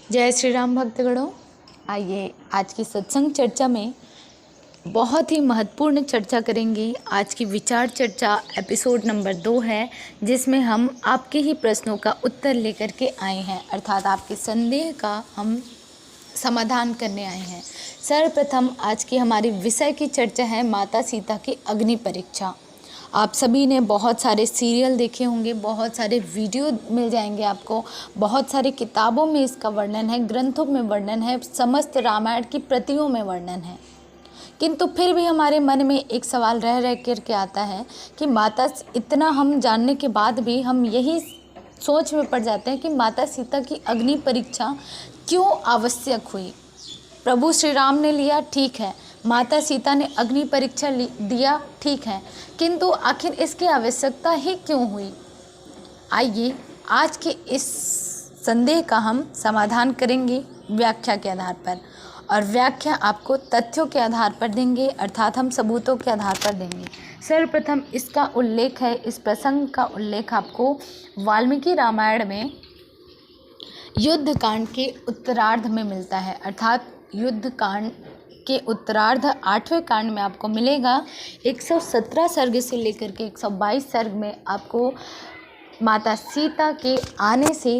जय श्री राम भक्तगणों। आइए आज की सत्संग चर्चा में बहुत ही महत्वपूर्ण चर्चा करेंगे। आज की विचार चर्चा एपिसोड नंबर 2 है, जिसमें हम आपके ही प्रश्नों का उत्तर लेकर के आए हैं, अर्थात आपके संदेह का हम समाधान करने आए हैं। सर्वप्रथम आज की हमारी विषय की चर्चा है माता सीता की अग्नि परीक्षा। आप सभी ने बहुत सारे सीरियल देखे होंगे, बहुत सारे वीडियो मिल जाएंगे आपको, बहुत सारी किताबों में इसका वर्णन है, ग्रंथों में वर्णन है, समस्त रामायण की प्रतियों में वर्णन है। किंतु फिर भी हमारे मन में एक सवाल रह रह करके आता है कि माता, इतना हम जानने के बाद भी हम यही सोच में पड़ जाते हैं कि माता सीता की अग्नि परीक्षा क्यों आवश्यक हुई। प्रभु श्री राम ने लिया, ठीक है, माता सीता ने अग्नि परीक्षा दिया, ठीक है, किंतु आखिर इसकी आवश्यकता ही क्यों हुई। आइए आज के इस संदेह का हम समाधान करेंगे व्याख्या के आधार पर, और व्याख्या आपको तथ्यों के आधार पर देंगे, अर्थात हम सबूतों के आधार पर देंगे। सर्वप्रथम इसका उल्लेख है, इस प्रसंग का उल्लेख आपको वाल्मीकि रामायण में युद्ध कांड के उत्तरार्ध में मिलता है, अर्थात युद्ध कांड के उत्तरार्ध 8वें कांड में आपको मिलेगा। 117 सर्ग से लेकर के 122 सर्ग में आपको माता सीता के आने से,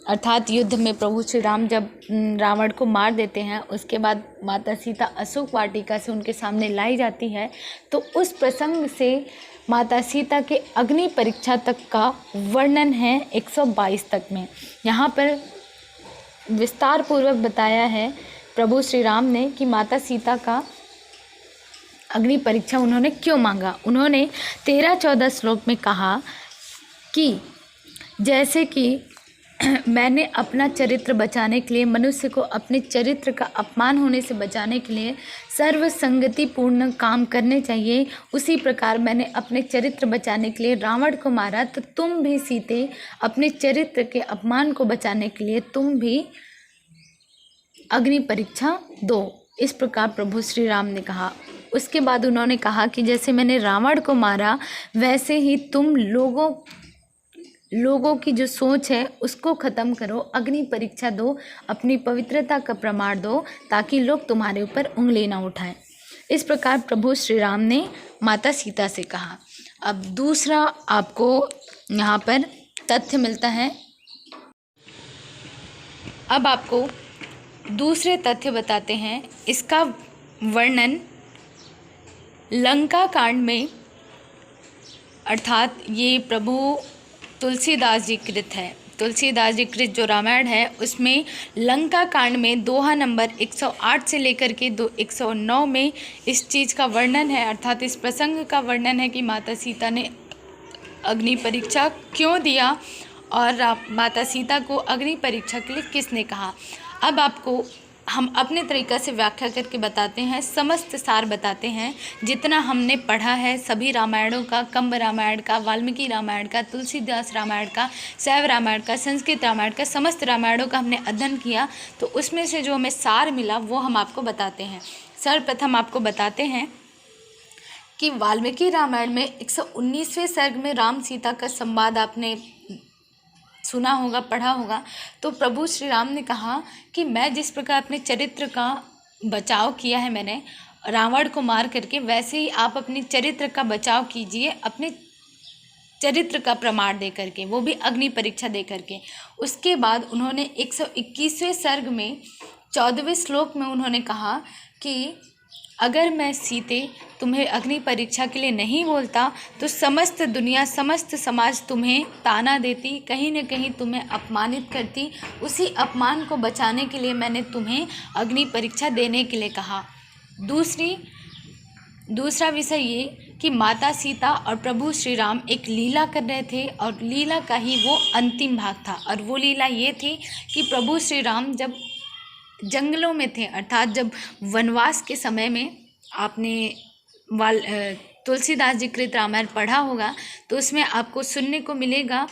अर्थात युद्ध में प्रभु श्री राम जब रावण को मार देते हैं, उसके बाद माता सीता अशोक वाटिका से उनके सामने लाई जाती है, तो उस प्रसंग से माता सीता के अग्नि परीक्षा तक का वर्णन है 122 तक में। यहाँ पर विस्तार पूर्वक बताया है प्रभु श्री राम ने कि माता सीता का अग्नि परीक्षा उन्होंने क्यों मांगा। उन्होंने 13-14 श्लोक में कहा कि जैसे कि मैंने अपना चरित्र बचाने के लिए, मनुष्य को अपने चरित्र का अपमान होने से बचाने के लिए सर्वसंगति पूर्ण काम करने चाहिए, उसी प्रकार मैंने अपने चरित्र बचाने के लिए रावण को मारा, तो तुम भी सीते अपने चरित्र के अपमान को बचाने के लिए तुम भी अग्नि परीक्षा दो। इस प्रकार प्रभु श्री राम ने कहा। उसके बाद उन्होंने कहा कि जैसे मैंने रावण को मारा, वैसे ही तुम लोगों की जो सोच है उसको ख़त्म करो, अग्नि परीक्षा दो, अपनी पवित्रता का प्रमाण दो, ताकि लोग तुम्हारे ऊपर उंगली ना उठाएं। इस प्रकार प्रभु श्री राम ने माता सीता से कहा। अब दूसरा आपको यहाँ पर तथ्य मिलता है। अब आपको दूसरे तथ्य बताते हैं। इसका वर्णन लंका कांड में, अर्थात ये प्रभु तुलसीदास जी कृत है। तुलसीदास जी कृत जो रामायण है उसमें लंका कांड में दोहा नंबर 108 से लेकर के 109 में इस चीज़ का वर्णन है, अर्थात इस प्रसंग का वर्णन है कि माता सीता ने अग्नि परीक्षा क्यों दिया और माता सीता को अग्नि परीक्षा के लिए किसने कहा। अब आपको हम अपने तरीक़ा से व्याख्या करके बताते हैं, समस्त सार बताते हैं, जितना हमने पढ़ा है सभी रामायणों का, कंब रामायण का, वाल्मीकि रामायण का, तुलसीदास रामायण का, शैव रामायण का, संस्कृत रामायण का, समस्त रामायणों का हमने अध्ययन किया, तो उसमें से जो हमें सार मिला वो हम आपको बताते हैं। सर्वप्रथम आपको बताते हैं कि वाल्मीकि रामायण में 119वें सर्ग में राम सीता का संवाद आपने सुना होगा, पढ़ा होगा। तो प्रभु श्री राम ने कहा कि मैं जिस प्रकार अपने चरित्र का बचाव किया है मैंने रावण को मार करके, वैसे ही आप अपने चरित्र का बचाव कीजिए, अपने चरित्र का प्रमाण दे करके, वो भी अग्नि परीक्षा दे करके। उसके बाद उन्होंने 121वें सर्ग में 14वें श्लोक में उन्होंने कहा कि अगर मैं सीते तुम्हें अग्नि परीक्षा के लिए नहीं बोलता तो समस्त दुनिया, समस्त समाज तुम्हें ताना देती, कहीं न कहीं तुम्हें अपमानित करती। उसी अपमान को बचाने के लिए मैंने तुम्हें अग्नि परीक्षा देने के लिए कहा। दूसरा विषय ये कि माता सीता और प्रभु श्री राम एक लीला कर रहे थे, और लीला का ही वो अंतिम भाग था। और वो लीला ये थी कि प्रभु श्री राम जब जंगलों में थे, अर्थात जब वनवास के समय में, आपने तुलसीदास जी कृत रामायण पढ़ा होगा तो उसमें आपको सुनने को मिलेगा,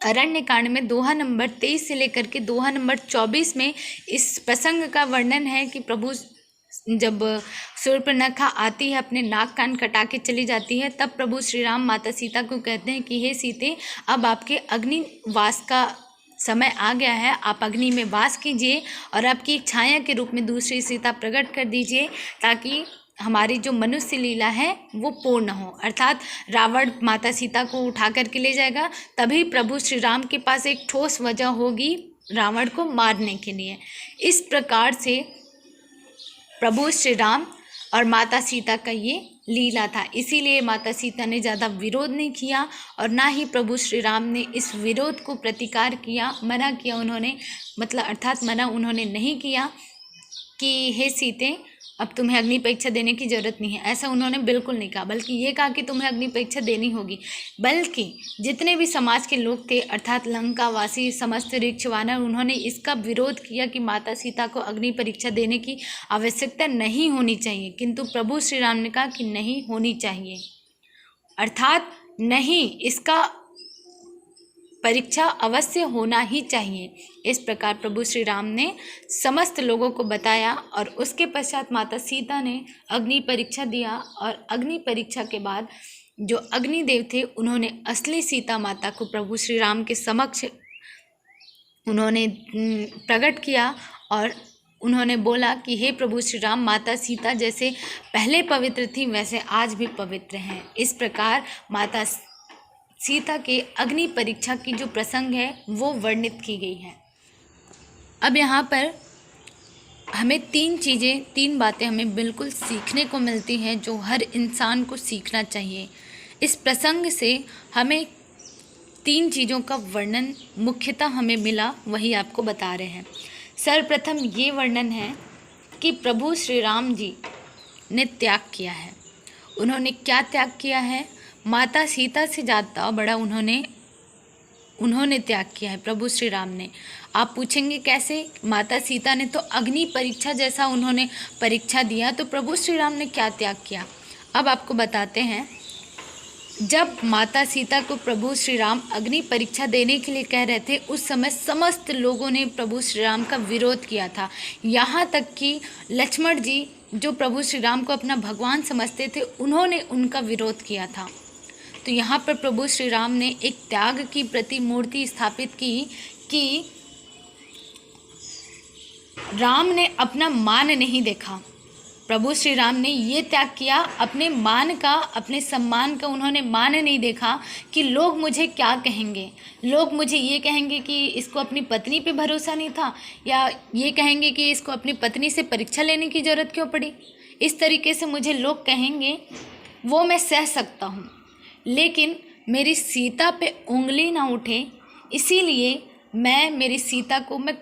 अरण्य कांड में दोहा नंबर 23 से लेकर के दोहा नंबर 24 में इस प्रसंग का वर्णन है कि प्रभु जब शूर्पणखा आती है, अपने नाक कान कटा के चली जाती है, तब प्रभु श्री राम माता सीता को कहते हैं कि हे सीते, अब आपके अग्निवास का समय आ गया है, आप अग्नि में वास कीजिए और आपकी एक छाया के रूप में दूसरी सीता प्रकट कर दीजिए, ताकि हमारी जो मनुष्य लीला है वो पूर्ण हो। अर्थात रावण माता सीता को उठा करके ले जाएगा, तभी प्रभु श्री राम के पास एक ठोस वजह होगी रावण को मारने के लिए। इस प्रकार से प्रभु श्री राम और माता सीता का ये लीला था। इसीलिए माता सीता ने ज़्यादा विरोध नहीं किया और ना ही प्रभु श्री राम ने इस विरोध को प्रतिकार किया, मना किया उन्होंने, मतलब अर्थात मना उन्होंने नहीं किया कि हे सीते अब तुम्हें अग्नि परीक्षा देने की ज़रूरत नहीं है, ऐसा उन्होंने बिल्कुल नहीं कहा। बल्कि ये कहा कि तुम्हें अग्नि परीक्षा देनी होगी। बल्कि जितने भी समाज के लोग थे अर्थात लंकावासी समस्त ऋक्ष वानर, उन्होंने इसका विरोध किया कि माता सीता को अग्नि परीक्षा देने की आवश्यकता नहीं होनी चाहिए, किंतु प्रभु श्री राम ने कहा कि नहीं होनी चाहिए, अर्थात नहीं, इसका परीक्षा अवश्य होना ही चाहिए। इस प्रकार प्रभु श्री राम ने समस्त लोगों को बताया और उसके पश्चात माता सीता ने अग्नि परीक्षा दिया। और अग्नि परीक्षा के बाद जो अग्निदेव थे उन्होंने असली सीता माता को प्रभु श्री राम के समक्ष उन्होंने प्रकट किया और उन्होंने बोला कि हे प्रभु श्री राम, माता सीता जैसे पहले पवित्र थी वैसे आज भी पवित्र हैं। इस प्रकार माता सीता के अग्नि परीक्षा की जो प्रसंग है वो वर्णित की गई है। अब यहाँ पर हमें तीन बातें हमें बिल्कुल सीखने को मिलती हैं जो हर इंसान को सीखना चाहिए। इस प्रसंग से हमें 3 चीज़ों का वर्णन मुख्यतः हमें मिला, वही आपको बता रहे हैं। सर्वप्रथम ये वर्णन है कि प्रभु श्री राम जी ने त्याग किया है। उन्होंने क्या त्याग किया है? माता सीता से ज़्यादा बड़ा उन्होंने त्याग किया है प्रभु श्री राम ने। आप पूछेंगे कैसे? माता सीता ने तो अग्नि परीक्षा जैसा उन्होंने परीक्षा दिया, तो प्रभु श्री राम ने क्या त्याग किया? अब आपको बताते हैं। जब माता सीता को प्रभु श्री राम अग्नि परीक्षा देने के लिए कह रहे थे, उस समय समस्त लोगों ने प्रभु श्री राम का विरोध किया था। यहाँ तक कि लक्ष्मण जी जो प्रभु श्री राम को अपना भगवान समझते थे, उन्होंने उनका विरोध किया था। तो यहाँ पर प्रभु श्री राम ने एक त्याग की प्रतिमूर्ति स्थापित की कि राम ने अपना मान नहीं देखा। प्रभु श्री राम ने ये त्याग किया, अपने मान का, अपने सम्मान का उन्होंने मान नहीं देखा कि लोग मुझे क्या कहेंगे। लोग मुझे ये कहेंगे कि इसको अपनी पत्नी पे भरोसा नहीं था, या ये कहेंगे कि इसको अपनी पत्नी से परीक्षा लेने की ज़रूरत क्यों पड़ी। इस तरीके से मुझे लोग कहेंगे, वो मैं सह सकता हूँ, लेकिन मेरी सीता पे उंगली ना उठे, इसीलिए मैं मेरी सीता को मैं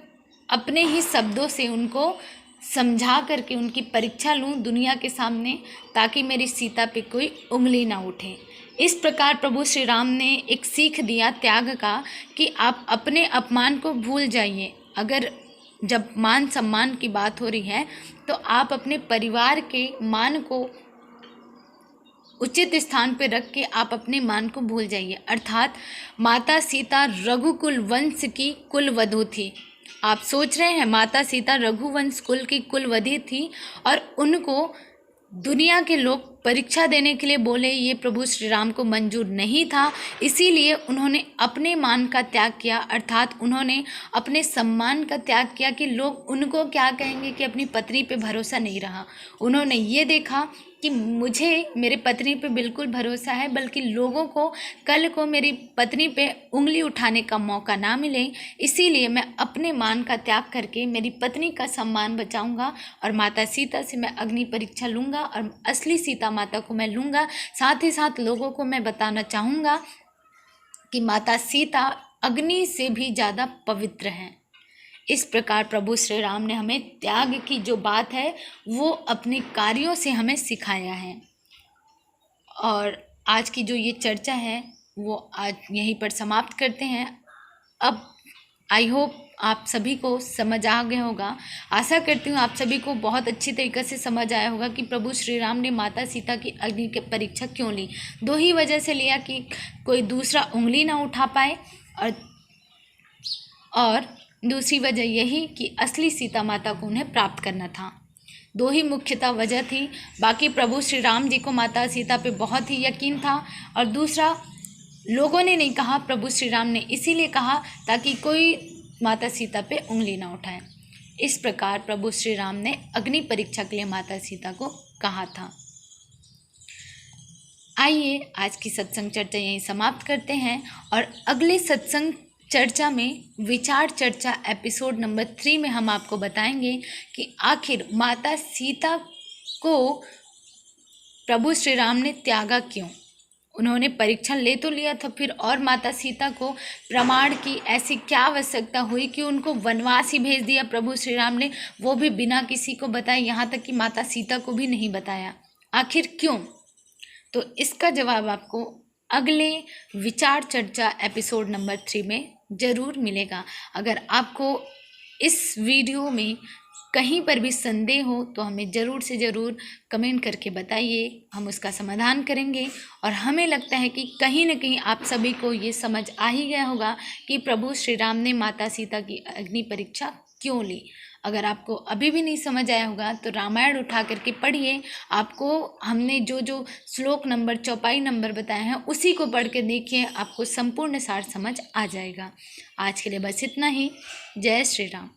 अपने ही शब्दों से उनको समझा करके उनकी परीक्षा लूँ दुनिया के सामने, ताकि मेरी सीता पे कोई उंगली ना उठे। इस प्रकार प्रभु श्री राम ने एक सीख दिया त्याग का कि आप अपने अपमान को भूल जाइए। अगर जब मान सम्मान की बात हो रही है तो आप अपने परिवार के मान को उचित स्थान पर रख के आप अपने मान को भूल जाइए। अर्थात माता सीता रघुकुल वंश की कुलवधू थी। आप सोच रहे हैं, माता सीता रघुवंश कुल की कुलवधू थी और उनको दुनिया के लोग परीक्षा देने के लिए बोले, ये प्रभु श्री राम को मंजूर नहीं था। इसीलिए उन्होंने अपने मान का त्याग किया, अर्थात उन्होंने अपने सम्मान का त्याग किया कि लोग उनको क्या कहेंगे कि अपनी पत्नी पे भरोसा नहीं रहा। उन्होंने ये देखा कि मुझे मेरे पत्नी पे बिल्कुल भरोसा है, बल्कि लोगों को कल को मेरी पत्नी पे उंगली उठाने का मौका ना मिले, इसीलिए मैं अपने मान का त्याग करके मेरी पत्नी का सम्मान बचाऊंगा और माता सीता से मैं अग्नि परीक्षा लूँगा और असली सीता माता को मैं लूँगा। साथ ही साथ लोगों को मैं बताना चाहूँगा कि माता सीता अग्नि से भी ज़्यादा पवित्र हैं। इस प्रकार प्रभु श्री राम ने हमें त्याग की जो बात है वो अपने कार्यों से हमें सिखाया है। और आज की जो ये चर्चा है वो आज यहीं पर समाप्त करते हैं। अब आई होप आप सभी को समझ आ गया होगा। आशा करती हूँ आप सभी को बहुत अच्छी तरीके से समझ आया होगा कि प्रभु श्री राम ने माता सीता की अग्नि की परीक्षा क्यों ली। 2 ही वजह से लिया कि कोई दूसरा उंगली ना उठा पाए, और दूसरी वजह यही कि असली सीता माता को उन्हें प्राप्त करना था। 2 ही मुख्यतः वजह थी। बाकी प्रभु श्री राम जी को माता सीता पे बहुत ही यकीन था। और दूसरा, लोगों ने नहीं कहा, प्रभु श्री राम ने इसीलिए कहा ताकि कोई माता सीता पे उंगली ना उठाएं। इस प्रकार प्रभु श्री राम ने अग्नि परीक्षा के लिए माता सीता को कहा था। आइए आज की सत्संग चर्चा यहीं समाप्त करते हैं और अगले सत्संग चर्चा में विचार चर्चा एपिसोड नंबर 3 में हम आपको बताएंगे कि आखिर माता सीता को प्रभु श्री राम ने त्यागा क्यों। उन्होंने परीक्षण ले तो लिया था, फिर और माता सीता को प्रमाण की ऐसी क्या आवश्यकता हुई कि उनको वनवास ही भेज दिया प्रभु श्री राम ने, वो भी बिना किसी को बताए, यहाँ तक कि माता सीता को भी नहीं बताया। आखिर क्यों? तो इसका जवाब आपको अगले विचार चर्चा एपिसोड नंबर 3 में ज़रूर मिलेगा। अगर आपको इस वीडियो में कहीं पर भी संदेह हो तो हमें ज़रूर से ज़रूर कमेंट करके बताइए, हम उसका समाधान करेंगे। और हमें लगता है कि कहीं न कहीं आप सभी को ये समझ आ ही गया होगा कि प्रभु श्री राम ने माता सीता की अग्नि परीक्षा क्यों ली। अगर आपको अभी भी नहीं समझ आया होगा तो रामायण उठा करके पढ़िए। आपको हमने जो जो श्लोक नंबर, चौपाई नंबर बताए हैं उसी को पढ़ के देखिए, आपको संपूर्ण सार समझ आ जाएगा। आज के लिए बस इतना ही। जय श्री राम।